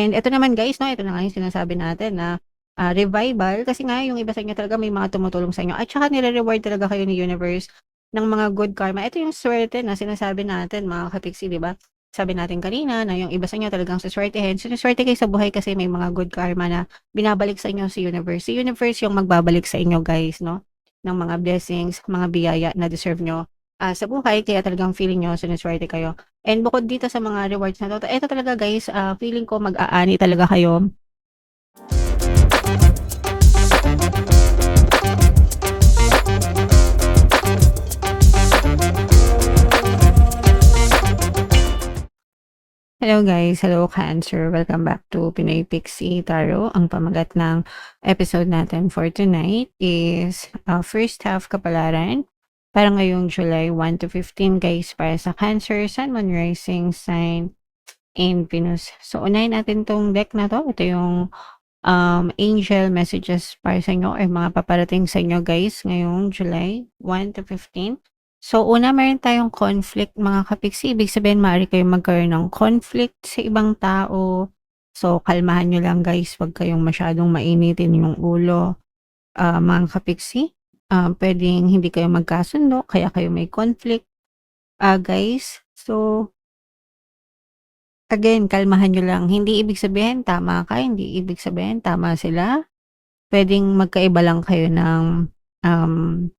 And ito naman guys 'no, ito na nga yung sinasabi natin na, revival kasi nga yung iba sa inyo talaga may mga tumutulong sa inyo at saka nire-reward talaga kayo ni universe ng mga good karma. Ito yung swerte na sinasabi natin mga ka-pixie, 'di ba? Sabi natin kanina na yung iba sa inyo talagang suswertehin. Sinusuwerte kayo sa buhay kasi may mga good karma na binabalik sa inyo si universe. Si universe yung magbabalik sa inyo guys 'no, ng mga blessings, mga biyaya na deserve niyo, sa buhay kaya talagang feeling niyo sinusuwerte kayo. And bukod dito sa mga rewards na 'to, eto talaga guys, feeling ko mag-aani talaga kayo. Hello guys, hello Cancer, welcome back to Pinoy Pixie Tarot. Ang pamagat ng episode natin for tonight is first half kapalaran para ngayong July 1 to 15 guys para sa Cancer, Sun, Moon, Rising, Sign, and Venus. So unahin natin tong deck na to. Ito yung angel messages para sa inyo or mga paparating sa inyo guys ngayong July 1 to 15. So una meron tayong conflict mga kapiksi. Ibig sabihin maaari kayong magkaroon ng conflict sa ibang tao. So kalmahan nyo lang guys, wag kayong masyadong mainitin yung ulo mga kapiksi. Pwedeng hindi kayo magkasundo kaya kayo may conflict guys. So again, kalmahan nyo lang. Hindi ibig sabihin tama ka, hindi ibig sabihin tama sila. Puwedeng magkaiba lang kayo ng, um,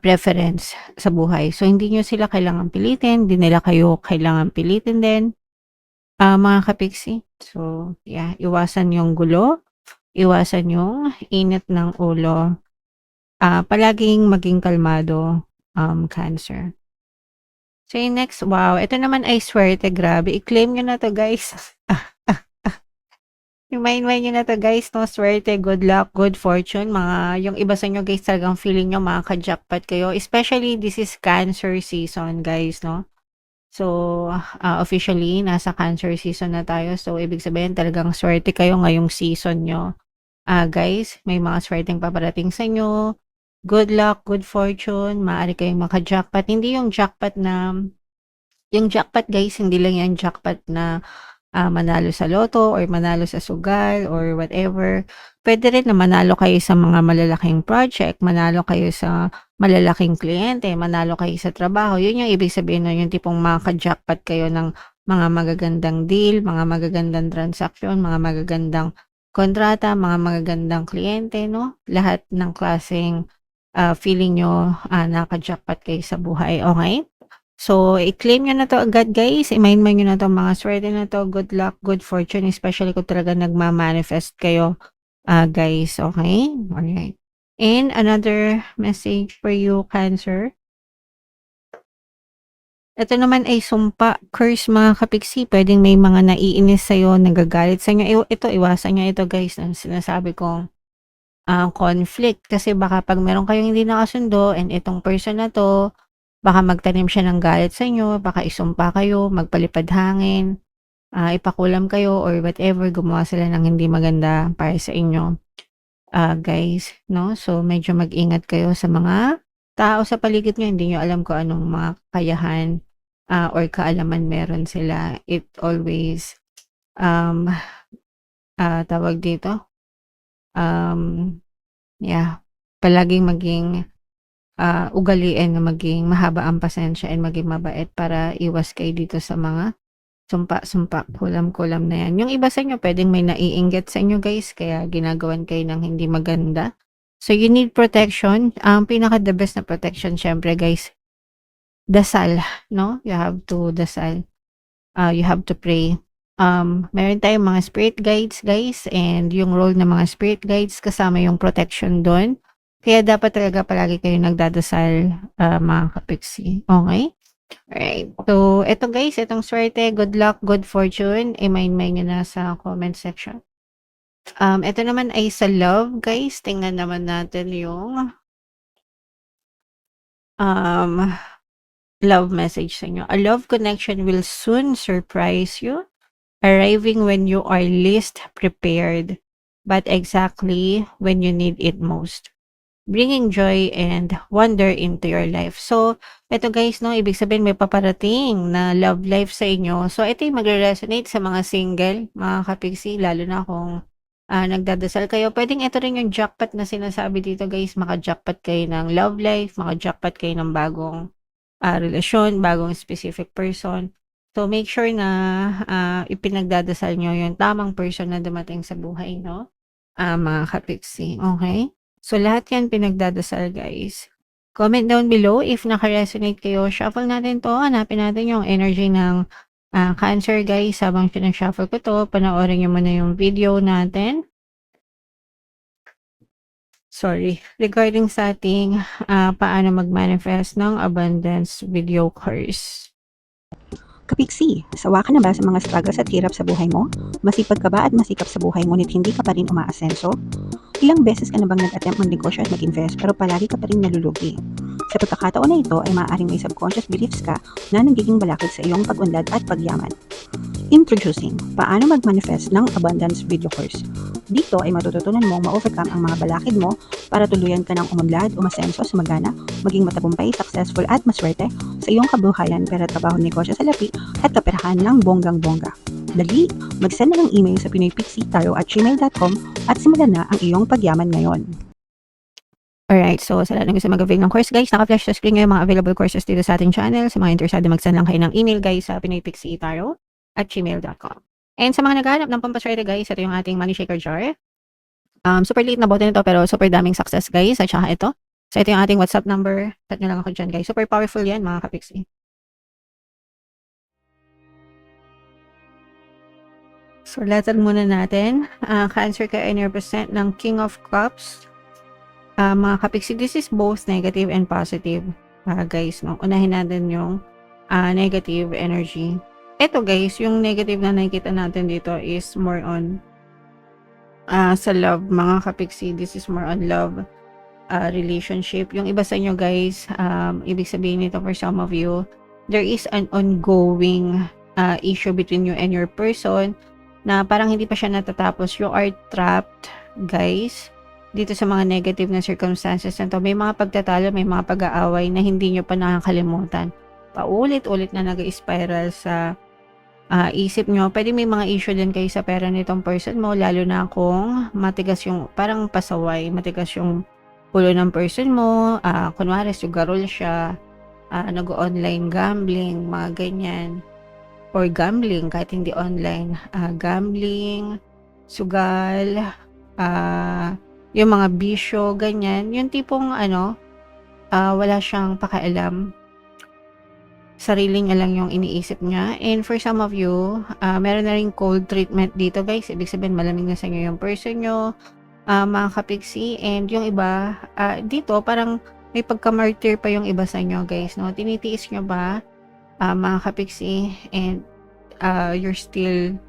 preference sa buhay. So, hindi niyo sila kailangang pilitin, hindi nila kayo kailangang pilitin din, mga ka-pixie. So, yeah, iwasan yung gulo, iwasan yung init ng ulo, palaging maging kalmado, Cancer. So, yung next, wow, ito naman ay swerte, grabe, i-claim niyo na 'to guys. Remind niyo na 'to guys 'no, swerte, good luck, good fortune, yung iba sa inyo guys talagang feeling niyo makaka-jackpot kayo, especially this is Cancer season guys 'no. So, officially nasa Cancer season na tayo, so ibig sabihin talagang swerte kayo ngayong season niyo. Guys, may mga swerteng paparating sa inyo, good luck, good fortune, maaari kayong maka-jackpot, hindi yung jackpot guys, hindi lang yan jackpot na manalo sa loto or manalo sa sugal or whatever. Pwede rin na manalo kayo sa mga malalaking project, manalo kayo sa malalaking kliyente, manalo kayo sa trabaho. Yun yung ibig sabihin nun, yung tipong maka-jackpot kayo ng mga magagandang deal, mga magagandang transaksyon, mga magagandang kontrata, mga magagandang kliyente, no? Lahat ng klaseng feeling nyo naka-jackpot kayo sa buhay, okay? So, i-claim niyo na 'to agad guys, i-mind-mind niyo na 'tong mga swerte na 'to, good luck, good fortune, especially kung talaga nagma-manifest kayo, guys, okay? Alright. And another message for you, Cancer. Ito naman ay sumpa, curse mga kapiksi, puwedeng may mga naiinis sa'yo, nagagalit sa inyo, ito iwasan niyo ito guys, ang sinasabi kong, conflict. Kasi baka 'pag meron kayong hindi nakasundo and itong person na 'to, baka magtanim siya ng galit sa inyo, baka isumpa kayo, magpalipad hangin, ipakulam kayo or whatever, gumawa sila ng hindi maganda para sa inyo, guys, 'no? So, medyo mag-ingat kayo sa mga tao sa paligid niyo, hindi niyo alam kung anong mga kakayahan, or kaalaman meron sila. It always, um, tawag dito, um, yeah, palaging maging ugaliin na maging mahaba ang pasensya and maging mabait para iwas kayo dito sa mga sumpa-sumpa, kulam-kulam na yan. Yung iba sa inyo puwedeng may naiinggit sa inyo guys kaya ginagawan kayo ng hindi maganda. So you need protection. Ang pinaka-the best na protection siyempre guys, dasal, 'no? You have to dasal. You have to pray. Meron tayong mga spirit guides guys and yung role ng mga spirit guides kasama yung protection dun. Kaya dapat talaga palagi kayong nagdadasal, mga kapiksi, okey? Alright. So, eto guys, etong swerte, good luck, good fortune, i-mind-mind niyo na sa comment section. Eto naman ay sa love guys, tingnan naman natin yung, um, love message sa inyo. A love connection will soon surprise you, arriving when you are least prepared, but exactly when you need it most. bringing joy and wonder into your life. So, eto guys 'no, ibig sabihin may paparating na love life sa inyo. So, ito yung magre-resonate sa mga single, mga kapiksi, lalo na kung, nagdadasal kayo. Puwedeng ito rin yung jackpot na sinasabi dito guys, maka-jackpot kayo ng love life, maka-jackpot kayo ng bagong, relasyon, bagong specific person. So, make sure na, ipinagdadasal niyo yung tamang person na dumating sa buhay 'no, mga kapiksi, okey? So, lahat 'yan pinagdadasal guys. Comment down below if naka-resonate kayo. Shuffle natin 'to, hanapin natin yung energy ng, Cancer guys. Habang sina-shuffle ko 'to, panoorin niyo muna yung video natin. Sorry. Regarding sa ating, paano mag-manifest ng abundance video course. Kapiksi, sawa ka na ba sa mga struggles at hirap sa buhay mo? Masipag ka ba at masikap sa buhay ngunit hindi ka pa rin umaasenso? Ilang beses ka na bang nag-attempt magnegosyo at mag-invest pero palagi ka pa rin nalulugi? Sa pagkakataon na ito ay maaaring may subconscious beliefs ka na nagiging balakid sa iyong pag-unlad at pagyaman. Introducing, paano mag-manifest ng abundance video course. Dito ay matututunan mong ma-overcome ang mga balakid mo para tuluyan ka ng umunlad, umasenso, sumagana, maging matagumpay, successful at maswerte sa iyong kabuhayan, pera, trabaho, negosyo sa lapi at kaperahan ng bonggang-bongga. Dali, mag-send na ng email sa pinoypixitaro@gmail.com at simulan na ang iyong pagyaman ngayon. Alright, so sa lahat ng gusto mag-avail ng course guys, naka-flash sa screen ngayon mga available courses dito sa ating channel. Sa mga interesado, mag-send lang kayo ng email guys sa pinoypixitaro@gmail.com. And sa mga naghahanap ng pampaswerte guys, ito yung ating money shaker jar. Super liit na bote nito pero super daming success guys. At saka ito. So ito yung ating WhatsApp number. Chat nyo lang ako dyan guys. Super powerful yan mga kapiksi. So letter muna natin. Cancer ka and represent ng King of Cups. Mga kapiksi, this is both negative and positive. Guys, no? Unahin natin yung negative energy. Ito guys, yung negative na nakikita natin dito is more on sa love, mga kapiksi. This is more on love relationship. Yung iba sa inyo guys, ibig sabihin nito for some of you, there is an ongoing issue between you and your person na parang hindi pa siya natatapos. You are trapped guys dito sa mga negative na circumstances na to. May mga pagtatalo, may mga pag-aaway na hindi nyo pa nakakalimutan. Paulit-ulit na nag-spiral sa isip nyo. Pwede may mga issue din kayo sa pera nitong person mo, lalo na kung matigas yung, parang pasaway, matigas yung ulo ng person mo, kunwari sugarol siya, nag-online gambling, mga ganyan, or gambling kahit hindi online, gambling, sugal, yung mga bisyo, ganyan, yung tipong wala siyang pakialam, sarili niya lang yung iniisip niya. And for some of you, meron na rin cold treatment dito guys. Ibig sabihin malamig na sa inyo yung person nyo, mga kapiksi. And yung iba, dito parang may pagka-martyr pa yung iba sa inyo guys, no? Tinitiis nyo ba, mga kapiksi? And you're still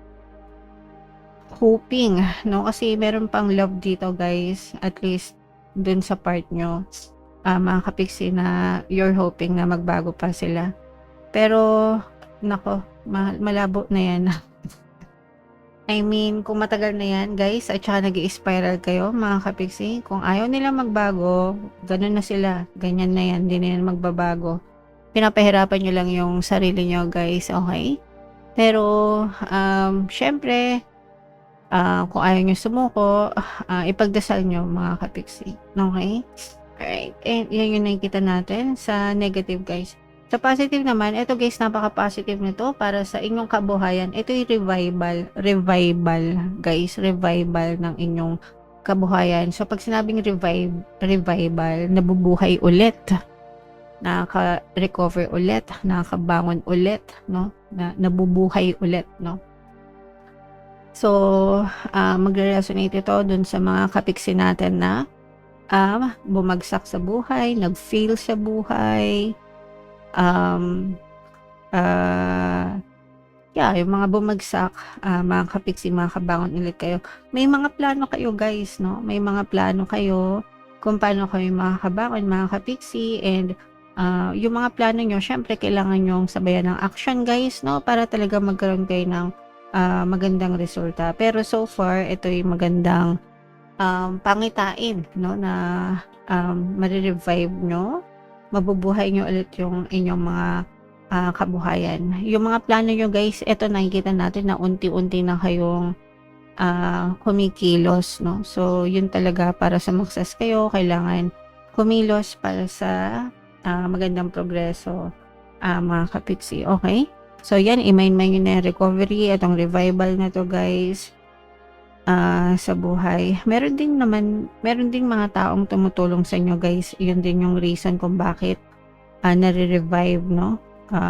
hoping, no? Kasi meron pang love dito guys, at least dun sa part nyo, mga kapiksi, na you're hoping na magbago pa sila. Pero, nako, malabo na yan. I mean, kung matagal na yan, guys, at saka nag-i-spiral kayo, mga kapiksi, kung ayaw nila magbago, ganun na sila. Ganyan na yan, hindi na yan magbabago. Pinapahirapan nyo lang yung sarili nyo, guys, okay? Pero, syempre, kung ayaw nyo sumuko, ipagdasal nyo, mga kapiksi. Okay? Alright, and yan yung nakikita natin sa negative, guys. Sa positive naman, ito guys, napaka-positive nito para sa inyong kabuhayan. Ito yung revival guys, revival ng inyong kabuhayan. So pag sinabing revival, nabubuhay ulit, nakaka-recover ulit, nakakabangon ulit, no? Nabubuhay ulit, no? So, magre-resonate ito dun sa mga kapiksi natin na bumagsak sa buhay, nag-fail sa buhay, yung mga bumagsak, mga kapiksi, mga kabangon ulit kayo. May mga plano kayo guys, no? May mga plano kayo kung paano kayo makakabangon, mga kapiksi, and yung mga plano nyo, syempre kailangan nyo sabayan ng action guys, no? Para talaga magkaroon kayo ng magandang resulta. Pero so far, ito yung magandang pangitain, no, na marirevive nyo, mabubuhay nyo ulit yung inyong mga kabuhayan. Yung mga plano nyo guys, eto nakikita natin na unti-unti na kayong kumikilos, no. So yun talaga, para sa success kayo, kailangan kumilos para sa magandang progreso, mga kapiksi. Okay? So yan, i-mind nyo na yung recovery, itong revival na to guys, sa buhay. Meron din mga taong tumutulong sa inyo guys. Yun din yung reason kung bakit nare-revive, no,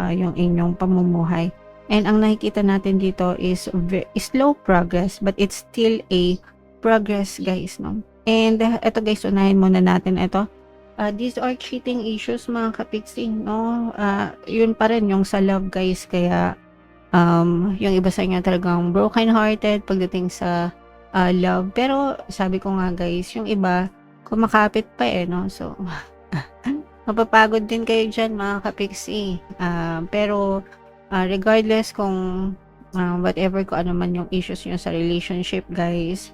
yung inyong pamumuhay. And ang nakikita natin dito is slow progress, but it's still a progress guys, no. And ito guys, unahin muna natin ito. These are cheating issues mga kapiksi, no. Yun pa rin yung sa love guys, kaya yung iba sa inyo talagang broken hearted pagdating sa love. Pero sabi ko nga guys, yung iba kumakapit pa no. So mapapagod din kayo dyan mga kapiksi. Pero regardless kung whatever ko ano man yung issues nyo sa relationship guys,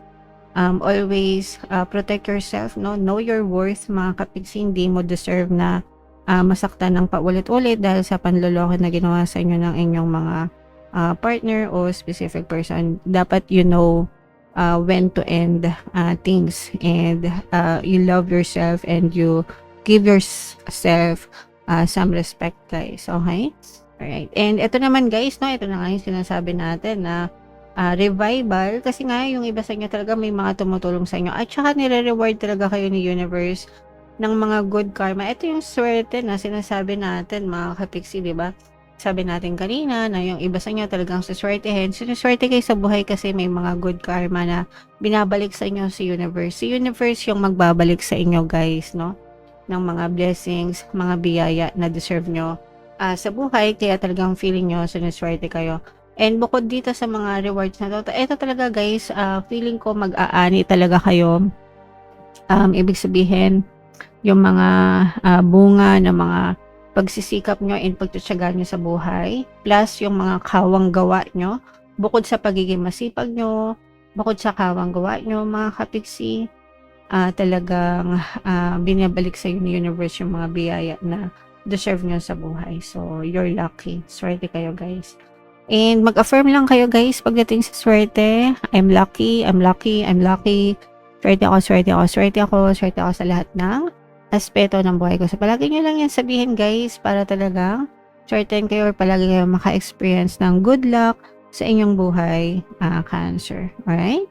always protect yourself, no. Know your worth mga kapiksi. Hindi mo deserve na masaktan ng paulit-ulit dahil sa panloloko na ginawa sa inyo ng inyong mga partner o specific person. Dapat you know when to end things, and you love yourself and you give yourself some respect guys. Okay? Alright. And ito naman guys, no, ito na nga yung sinasabi natin na revival, kasi nga yung iba sa inyo talaga may mga tumutulong sa inyo, at saka nire-reward talaga kayo ni universe ng mga good karma. Ito yung swerte na sinasabi natin mga kapiksi, di ba? Sabi natin kanina na yung iba sa inyo talagang siswertehin. Siniswerte kayo sa buhay kasi may mga good karma na binabalik sa inyo si universe. Si universe yung magbabalik sa inyo guys, no, ng mga blessings, mga biyaya na deserve nyo sa buhay. Kaya talagang feeling nyo siniswerte kayo. And bukod dito sa mga rewards na to, ito talaga guys, feeling ko mag-aani talaga kayo. Ibig sabihin, yung mga bunga ng mga pagsisikap nyo and pagtutsaga nyo sa buhay, plus yung mga kawang gawa nyo, bukod sa pagiging masipag nyo, bukod sa kawang gawa nyo mga kapiksi, talagang binabalik sa inyo ni universe yung mga biyaya na deserve nyo sa buhay. So you're lucky. Swerte kayo guys. And mag-affirm lang kayo guys pagdating sa swerte. I'm lucky, I'm lucky, I'm lucky. Swerte ako, swerte ako, swerte ako, swerte ako sa lahat ng aspeto ng buhay ko. So palagi nyo lang yan sabihin guys, para talagang certain kayo or palagi kayo maka-experience ng good luck sa inyong buhay, Cancer. Alright?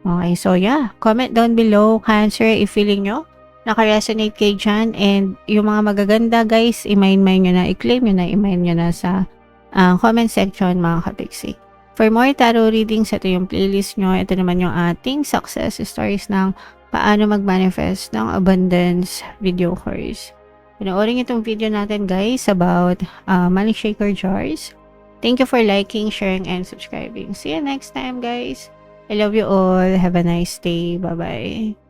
Okay, so yeah, comment down below Cancer if feeling nyo naka-resonate kayo dyan, and yung mga magaganda guys, i-mind nyo na, i-claim nyo na, i-mind nyo na sa comment section mga kapiksi. For more tarot readings, ito yung playlist nyo. Ito naman yung ating success stories ng paano mag-manifest ng abundance video course. Panoorin itong video natin guys about money shaker jars. Thank you for liking, sharing, and subscribing. See you next time guys. I love you all. Have a nice day. Bye-bye.